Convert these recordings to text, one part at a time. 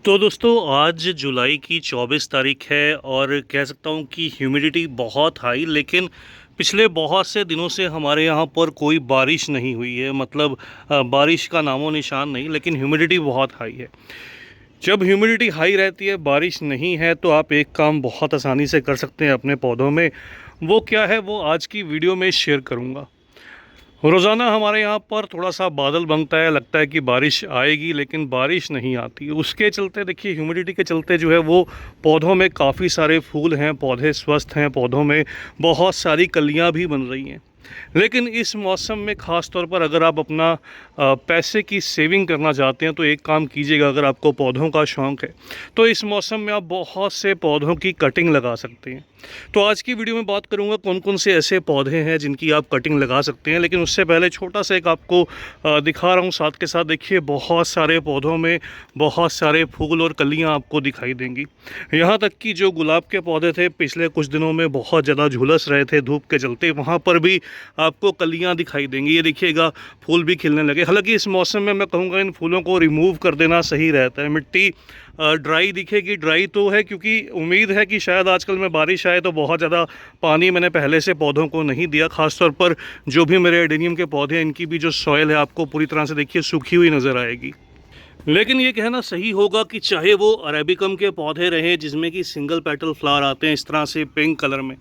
तो दोस्तों आज जुलाई की 24 तारीख है और कह सकता हूँ कि ह्यूमिडिटी बहुत हाई, लेकिन पिछले बहुत से दिनों से हमारे यहाँ पर कोई बारिश नहीं हुई है। मतलब बारिश का नामो निशान नहीं, लेकिन ह्यूमिडिटी बहुत हाई है। जब ह्यूमिडिटी हाई रहती है, बारिश नहीं है, तो आप एक काम बहुत आसानी से कर सकते हैं अपने पौधों में। वो क्या है, वो आज की वीडियो में शेयर करूँगा। रोज़ाना हमारे यहाँ पर थोड़ा सा बादल बनता है, लगता है कि बारिश आएगी, लेकिन बारिश नहीं आती। उसके चलते देखिए, ह्यूमिडिटी के चलते जो है वो पौधों में काफ़ी सारे फूल हैं, पौधे स्वस्थ हैं, पौधों में बहुत सारी कलियाँ भी बन रही हैं। लेकिन इस मौसम में ख़ास तौर पर अगर आप अपना पैसे की सेविंग करना चाहते हैं तो एक काम कीजिएगा। अगर आपको पौधों का शौक़ है तो इस मौसम में आप बहुत से पौधों की कटिंग लगा सकते हैं। तो आज की वीडियो में बात करूंगा कौन कौन से ऐसे पौधे हैं जिनकी आप कटिंग लगा सकते हैं। लेकिन उससे पहले छोटा सा एक आपको दिखा रहा हूं, साथ के साथ देखिए बहुत सारे पौधों में बहुत सारे फूल और कलियां आपको दिखाई देंगी। यहाँ तक कि जो गुलाब के पौधे थे, पिछले कुछ दिनों में बहुत ज़्यादा झुलस रहे थे धूप के चलते, वहाँ पर भी आपको कलियां दिखाई देंगी। ये देखिएगा, फूल भी खिलने लगे। हालांकि इस मौसम में मैं कहूँगा इन फूलों को रिमूव कर देना सही रहता है। मिट्टी ड्राई दिखेगी, ड्राई तो है क्योंकि उम्मीद है कि शायद आजकल में बारिश आए, तो बहुत ज़्यादा पानी मैंने पहले से पौधों को नहीं दिया। ख़ासतौर पर जो भी मेरे एडेनियम के पौधे हैं, इनकी भी जो सॉइल है आपको पूरी तरह से देखिए सूखी हुई नज़र आएगी। लेकिन ये कहना सही होगा कि चाहे वो अरेबिकम के पौधे रहें जिसमें कि सिंगल पेटल फ्लावर आते हैं इस तरह से पिंक कलर में,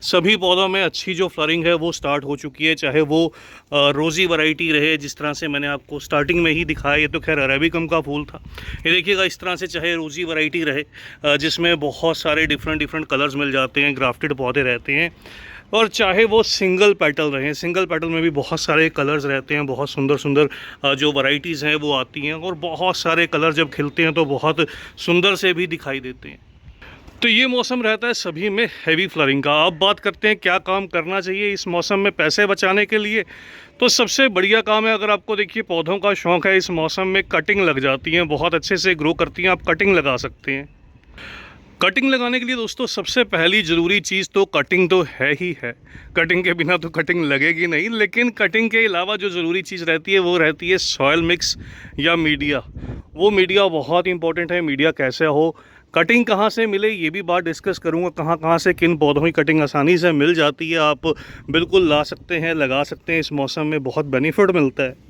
सभी पौधों में अच्छी जो फ्लरिंग है वो स्टार्ट हो चुकी है। चाहे वो रोज़ी वैरायटी रहे, जिस तरह से मैंने आपको स्टार्टिंग में ही दिखाया, ये तो खैर अरेबिकम का फूल था। ये देखिएगा इस तरह से, चाहे रोज़ी वैरायटी रहे जिसमें बहुत सारे डिफरेंट कलर्स मिल जाते हैं, ग्राफ्टेड पौधे रहते हैं, और चाहे वो सिंगल पेटल रहें। सिंगल पेटल में भी बहुत सारे कलर्स रहते हैं, बहुत सुंदर सुंदर जो वैरायटीज़ हैं वो आती हैं, और बहुत सारे कलर जब खिलते हैं तो बहुत सुंदर से भी दिखाई देते हैं। तो ये मौसम रहता है सभी में हैवी फ्लरिंग का। अब बात करते हैं क्या काम करना चाहिए इस मौसम में पैसे बचाने के लिए। तो सबसे बढ़िया काम है, अगर आपको देखिए पौधों का शौक़ है, इस मौसम में कटिंग लग जाती हैं, बहुत अच्छे से ग्रो करती हैं, आप कटिंग लगा सकते हैं। कटिंग लगाने के लिए दोस्तों सबसे पहली ज़रूरी चीज़ तो कटिंग तो है ही है। कटिंग के बिना तो कटिंग लगेगी नहीं। लेकिन कटिंग के अलावा जो ज़रूरी चीज़ रहती है वो रहती है सॉयल मिक्स या मीडिया। वो मीडिया बहुत इंपॉर्टेंट है। मीडिया कैसे हो, कटिंग कहाँ से मिले, ये भी बात डिस्कस करूँगा। कहाँ से किन पौधों की कटिंग आसानी से मिल जाती है, आप बिल्कुल ला सकते हैं, लगा सकते हैं। इस मौसम में बहुत बेनिफिट मिलता है।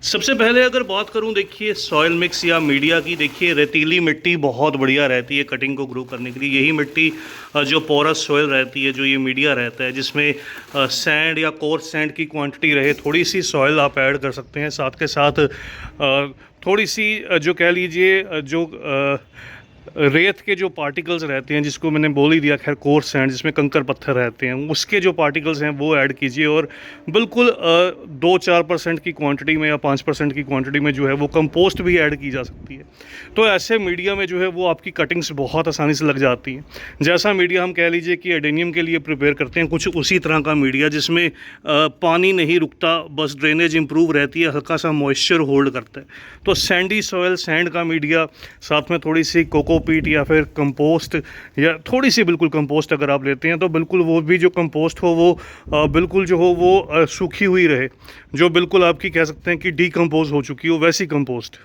सबसे पहले अगर बात करूं देखिए सॉयल मिक्स या मीडिया की, देखिए रेतीली मिट्टी बहुत बढ़िया रहती है कटिंग को ग्रो करने के लिए। यही मिट्टी जो पोरस सॉयल रहती है, जो ये मीडिया रहता है, जिसमें सैंड या कोर्स सैंड की क्वांटिटी रहे, थोड़ी सी सॉयल आप ऐड कर सकते हैं। साथ के साथ थोड़ी सी जो कह लीजिए जो रेत के जो पार्टिकल्स रहते हैं, जिसको मैंने बोल ही दिया खैर, कोर्स सैंड जिसमें कंकर पत्थर रहते हैं, उसके जो पार्टिकल्स हैं वो ऐड कीजिए। और बिल्कुल 2-4% की क्वांटिटी में या 5% की क्वांटिटी में जो है वो कंपोस्ट भी ऐड की जा सकती है। तो ऐसे मीडिया में जो है वो आपकी कटिंग्स बहुत आसानी से लग जाती हैं। जैसा मीडिया हम कह लीजिए कि एडेनियम के लिए प्रिपेयर करते हैं, कुछ उसी तरह का मीडिया जिसमें पानी नहीं रुकता, बस ड्रेनेज इंप्रूव रहती है, हल्का सा मॉइस्चर होल्ड करता है। तो सैंडी सॉयल, सैंड का मीडिया, साथ में थोड़ी सी कोकोपीट या फिर कंपोस्ट, या थोड़ी सी बिल्कुल कंपोस्ट अगर आप लेते हैं तो बिल्कुल वो भी जो कंपोस्ट हो वो बिल्कुल जो हो वो सूखी हुई रहे, जो बिल्कुल आपकी कह सकते हैं कि डीकम्पोज हो चुकी हो, वैसी कंपोस्ट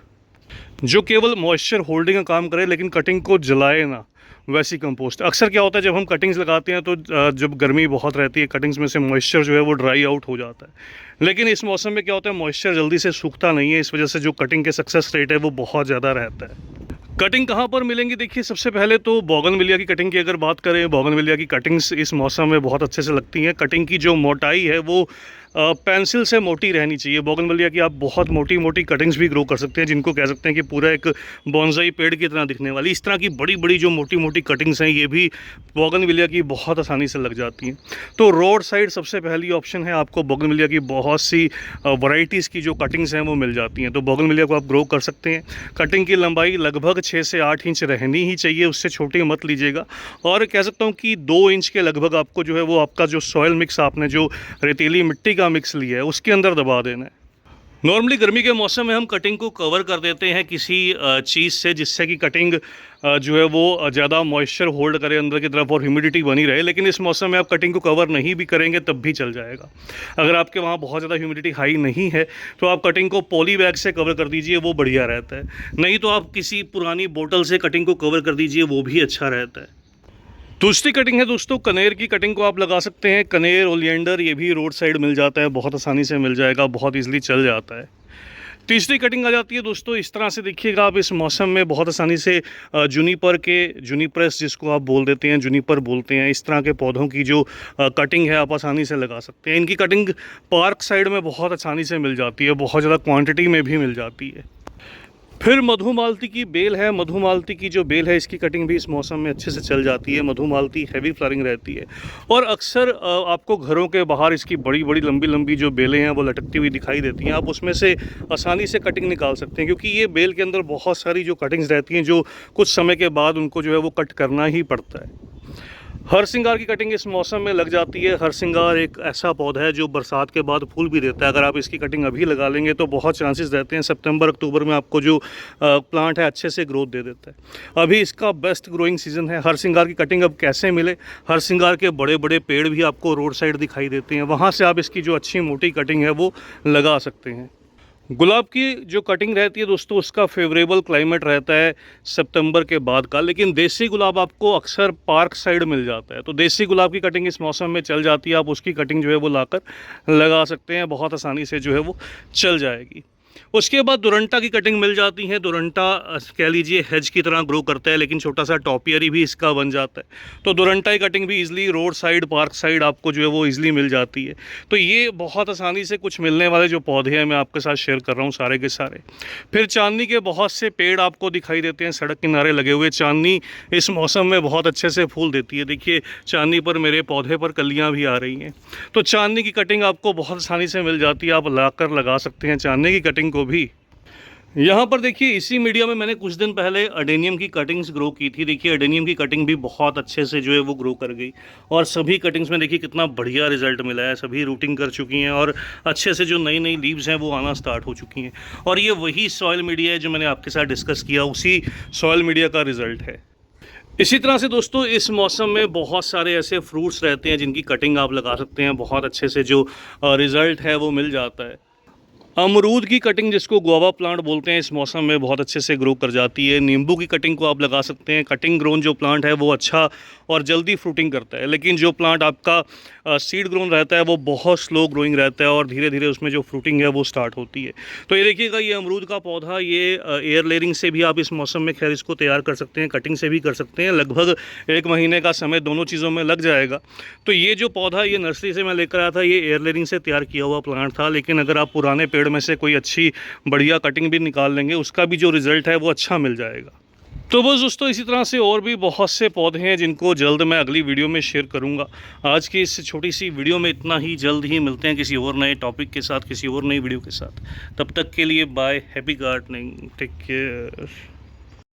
जो केवल मॉइस्चर होल्डिंग का काम करे लेकिन कटिंग को जलाए ना, वैसी कंपोस्ट। अक्सर क्या होता है जब हम कटिंग्स लगाते हैं तो जब गर्मी बहुत रहती है, कटिंग्स में से मॉइस्चर जो है वो ड्राई आउट हो जाता है। लेकिन इस मौसम में क्या होता है, मॉइस्चर जल्दी से सूखता नहीं है, इस वजह से जो कटिंग के सक्सेस रेट है वो बहुत ज़्यादा रहता है। कटिंग कहाँ पर मिलेंगी, देखिए सबसे पहले तो बोगनविलिया की कटिंग की अगर बात करें, बोगनविलिया की कटिंग्स इस मौसम में बहुत अच्छे से लगती हैं। कटिंग की जो मोटाई है वो पेंसिल से मोटी रहनी चाहिए। बोगनविलिया की आप बहुत मोटी मोटी कटिंग्स भी ग्रो कर सकते हैं, जिनको कह सकते हैं कि पूरा एक बॉन्साई पेड़ की तरह दिखने वाली, इस तरह की बड़ी बड़ी जो मोटी मोटी कटिंग्स हैं, ये भी बोगनविलिया की बहुत आसानी से लग जाती हैं। तो रोड साइड सबसे पहली ऑप्शन है, आपको बोगनविलिया की बहुत सी वैरायटीज़ की जो कटिंग्स हैं वो मिल जाती हैं। तो बोगनविलिया को आप ग्रो कर सकते हैं। कटिंग की लंबाई लगभग 6 से 8 इंच रहनी ही चाहिए, उससे छोटी मत लीजिएगा। और कह सकता हूँ कि 2 इंच के लगभग आपको जो है वो आपका जो सॉयल मिक्स, आपने जो रेतीली मिट्टी का मिक्स लिया है, उसके अंदर दबा देना है। नॉर्मली गर्मी के मौसम में हम कटिंग को कवर कर देते हैं किसी चीज़ से, जिससे कि कटिंग जो है वो ज़्यादा मॉइस्चर होल्ड करे अंदर की तरफ और ह्यूमिडिटी बनी रहे। लेकिन इस मौसम में आप कटिंग को कवर नहीं भी करेंगे तब भी चल जाएगा। अगर आपके वहाँ बहुत ज़्यादा ह्यूमिडिटी हाई नहीं है तो आप कटिंग को पॉली बैग से कवर कर दीजिए, वो बढ़िया रहता है। नहीं तो आप किसी पुरानी बोतल से कटिंग को कवर कर दीजिए, वो भी अच्छा रहता है। दूसरी कटिंग है दोस्तों, कनेर की कटिंग को आप लगा सकते हैं। कनेर, ओलियंडर, ये भी रोड साइड मिल जाता है, बहुत आसानी से मिल जाएगा, बहुत ईजिली चल जाता है। तीसरी कटिंग आ जाती है दोस्तों इस तरह से, देखिएगा आप इस मौसम में बहुत आसानी से जूनिपर्स जिसको आप बोल देते हैं, जूनिपर बोलते हैं, इस तरह के पौधों की जो कटिंग है आप आसानी से लगा सकते हैं। इनकी कटिंग पार्क साइड में बहुत आसानी से मिल जाती है, बहुत ज़्यादा क्वांटिटी में भी मिल जाती है। फिर मधुमालती की बेल है। मधुमालती की जो बेल है इसकी कटिंग भी इस मौसम में अच्छे से चल जाती है। मधुमालती हैवी फ्लावरिंग रहती है और अक्सर आपको घरों के बाहर इसकी बड़ी बड़ी लंबी लंबी जो बेलें हैं वो लटकती हुई दिखाई देती हैं। आप उसमें से आसानी से कटिंग निकाल सकते हैं, क्योंकि ये बेल के अंदर बहुत सारी जो कटिंग्स रहती हैं जो कुछ समय के बाद उनको जो है वो कट करना ही पड़ता है। हर सिंगार की कटिंग इस मौसम में लग जाती है। हर सिंगार एक ऐसा पौधा है जो बरसात के बाद फूल भी देता है। अगर आप इसकी कटिंग अभी लगा लेंगे तो बहुत चांसेस रहते हैं सितंबर अक्टूबर में आपको जो प्लांट है अच्छे से ग्रोथ दे देता है। अभी इसका बेस्ट ग्रोइंग सीज़न है। हर सिंगार की कटिंग अब कैसे मिले? हर सिंगार के बड़े बड़े पेड़ भी आपको रोड साइड दिखाई देते हैं, वहाँ से आप इसकी जो अच्छी मोटी कटिंग है वो लगा सकते हैं। गुलाब की जो कटिंग रहती है दोस्तों उसका फेवरेबल क्लाइमेट रहता है सितंबर के बाद का, लेकिन देसी गुलाब आपको अक्सर पार्क साइड मिल जाता है। तो देसी गुलाब की कटिंग इस मौसम में चल जाती है, आप उसकी कटिंग जो है वो लाकर लगा सकते हैं, बहुत आसानी से जो है वो चल जाएगी। उसके बाद दुरंटा की कटिंग मिल जाती है। दुरंटा कह लीजिए हेज की तरह ग्रो करता है, लेकिन छोटा सा टॉपियरी भी इसका बन जाता है। तो दुरंटा की कटिंग भी easily road side, park side आपको जो है वो इजीली मिल जाती है। तो ये बहुत आसानी से कुछ मिलने वाले जो पौधे हैं मैं आपके साथ शेयर कर रहा हूँ सारे के सारे। फिर चांदनी के बहुत से पेड़ आपको दिखाई देते हैं सड़क किनारे लगे हुए। चांदनी इस मौसम में बहुत अच्छे से फूल देती है। देखिए चांदनी पर मेरे पौधे पर कलियाँ भी आ रही हैं। तो चांदनी की कटिंग आपको बहुत आसानी से मिल जाती है, आप लाकर लगा सकते हैं चांदनी की कटिंग को भी। यहाँ पर देखिए इसी मीडिया में मैंने कुछ दिन पहले अडेनियम की कटिंग्स ग्रो की थी। देखिए अडेनियम की कटिंग भी बहुत अच्छे से जो है वो ग्रो कर गई और सभी कटिंग्स में देखिए कितना बढ़िया रिजल्ट मिला है। सभी रूटिंग कर चुकी हैं और अच्छे से जो नई नई लीव्स हैं वो आना स्टार्ट हो चुकी हैं। और ये वही सॉयल मीडिया है जो मैंने आपके साथ डिस्कस किया, उसी सॉयल मीडिया का रिज़ल्ट है। इसी तरह से दोस्तों इस मौसम में बहुत सारे ऐसे फ्रूट्स रहते हैं जिनकी कटिंग आप लगा सकते हैं, बहुत अच्छे से जो रिज़ल्ट है वो मिल जाता है। अमरूद की कटिंग जिसको गुआवा प्लांट बोलते हैं इस मौसम में बहुत अच्छे से ग्रो कर जाती है। नींबू की कटिंग को आप लगा सकते हैं। कटिंग ग्रोन जो प्लांट है वो अच्छा और जल्दी फ्रूटिंग करता है, लेकिन जो प्लांट आपका सीड ग्रोन रहता है वो बहुत स्लो ग्रोइंग रहता है और धीरे धीरे उसमें जो फ्रूटिंग है वो स्टार्ट होती है। तो ये देखिएगा ये अमरूद का पौधा, ये एयर लेयरिंग से भी आप इस मौसम में खैर इसको तैयार कर सकते हैं, कटिंग से भी कर सकते हैं। लगभग 1 महीने का समय दोनों चीज़ों में लग जाएगा। तो ये जो पौधा ये नर्सरी से मैं लेकर आया था, ये एयर लेयरिंग से तैयार किया हुआ प्लांट था, लेकिन अगर आप पुराने पेड़ में से कोई अच्छी बढ़िया कटिंग भी निकाल लेंगे उसका भी जो रिज़ल्ट है वो अच्छा मिल जाएगा। तो बस दोस्तों इसी तरह से और भी बहुत से पौधे हैं जिनको जल्द मैं अगली वीडियो में शेयर करूंगा। आज की इस छोटी सी वीडियो में इतना ही। जल्द ही मिलते हैं किसी और नए टॉपिक के साथ, किसी और नई वीडियो के साथ। तब तक के लिए bye, happy gardening, take care.